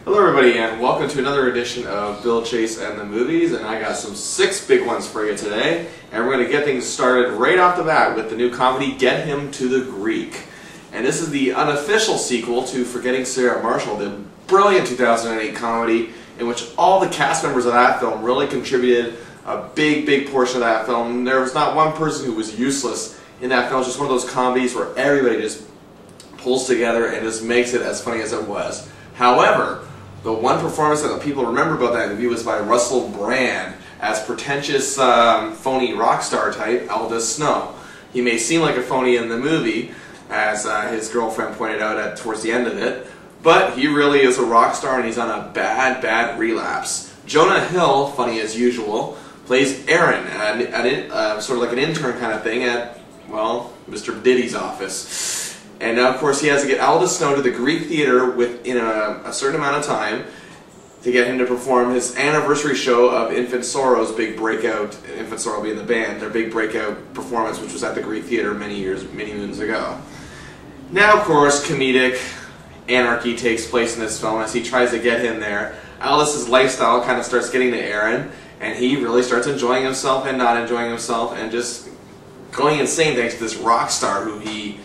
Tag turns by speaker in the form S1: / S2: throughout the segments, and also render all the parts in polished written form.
S1: Hello everybody and welcome to another edition of Bill Chase and the Movies, and I got some 6 big ones for you today, and we're going to get things started right off the bat with the new comedy Get Him to the Greek. And this is the unofficial sequel to Forgetting Sarah Marshall, the brilliant 2008 comedy in which all the cast members of that film really contributed a big portion of that film. There was not one person who was useless in that film. It's just one of those comedies where everybody just pulls together and just makes it as funny as it was. However, the one performance that people remember about that movie was by Russell Brand as pretentious, phony rock star type Aldous Snow. He may seem like a phony in the movie, as his girlfriend pointed out towards the end of it, but he really is a rock star and he's on a bad relapse. Jonah Hill, funny as usual, plays Aaron, sort of like an intern kind of thing at, well, Mr. Diddy's office. And now, of course, he has to get Aldous Snow to the Greek theater within a certain amount of time to get him to perform his anniversary show of Infant Sorrow's big breakout, Infant Sorrow being the band, their big breakout performance, which was at the Greek theater many moons ago. Now, of course, comedic anarchy takes place in this film as he tries to get him there. Aldous' lifestyle kind of starts getting to Aaron, and he really starts enjoying himself and not enjoying himself and just going insane thanks to this rock star who he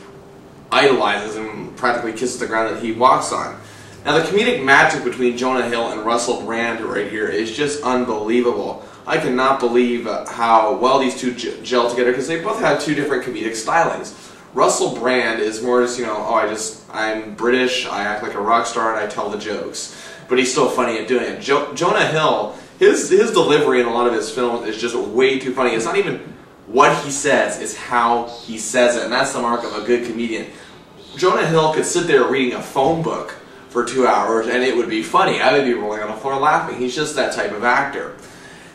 S1: idolizes and practically kisses the ground that he walks on. Now, the comedic magic between Jonah Hill and Russell Brand right here is just unbelievable. I cannot believe how well these two gel together because they both have two different comedic stylings. Russell Brand is more just, I'm British, I act like a rock star, and I tell the jokes. But he's still funny at doing it. Jonah Hill, his delivery in a lot of his films is just way too funny. It's not even what he says, it's how he says it, and that's the mark of a good comedian. Jonah Hill could sit there reading a phone book for 2 hours and it would be funny. I would be rolling on the floor laughing. He's just that type of actor.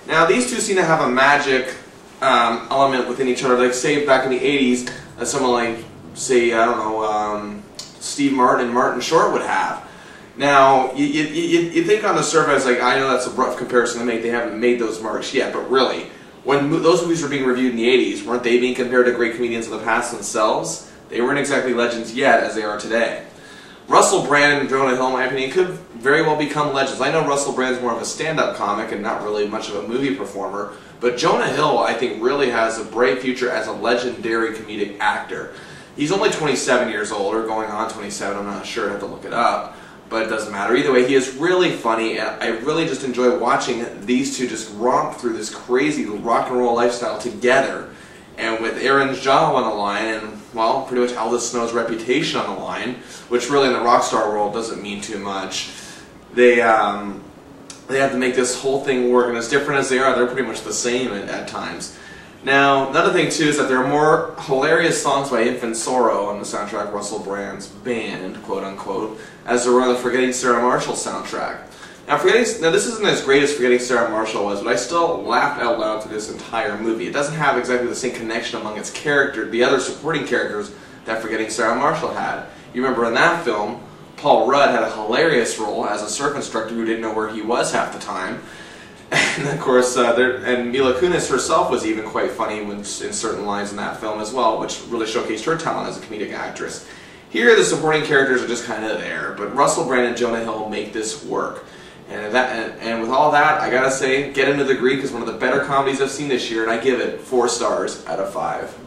S1: Now, these two seem to have a magic element within each other. Like, say, back in the 80s, someone like, say, I don't know, Steve Martin and Martin Short would have. Now, you think on the surface, like, I know that's a rough comparison to make. They haven't made those marks yet, but really, when those movies were being reviewed in the 80s, weren't they being compared to great comedians of the past themselves? They weren't exactly legends yet as they are today. Russell Brand and Jonah Hill, in my opinion, could very well become legends. I know Russell Brand's more of a stand-up comic and not really much of a movie performer, but Jonah Hill, I think, really has a bright future as a legendary comedic actor. He's only 27 years old, or going on 27, I'm not sure, I have to look it up, but it doesn't matter. Either way, he is really funny, and I really just enjoy watching these two just romp through this crazy rock and roll lifestyle together. And with Aaron's job on the line, and, well, pretty much Aldous Snow's reputation on the line, which really in the rock star world doesn't mean too much, they have to make this whole thing work, and as different as they are, they're pretty much the same at times. Now, another thing, too, is that there are more hilarious songs by Infant Sorrow on the soundtrack, Russell Brand's band, quote-unquote, as there were on the Forgetting Sarah Marshall soundtrack. Now, this isn't as great as Forgetting Sarah Marshall was, but I still laughed out loud through this entire movie. It doesn't have exactly the same connection among its characters, the other supporting characters, that Forgetting Sarah Marshall had. You remember in that film, Paul Rudd had a hilarious role as a surf instructor who didn't know where he was half the time. And of course, and Mila Kunis herself was even quite funny in certain lines in that film as well, which really showcased her talent as a comedic actress. Here, the supporting characters are just kind of there, but Russell Brand and Jonah Hill make this work. And with all that, I gotta say, Get Him to the Greek is one of the better comedies I've seen this year, and I give it 4 stars out of 5.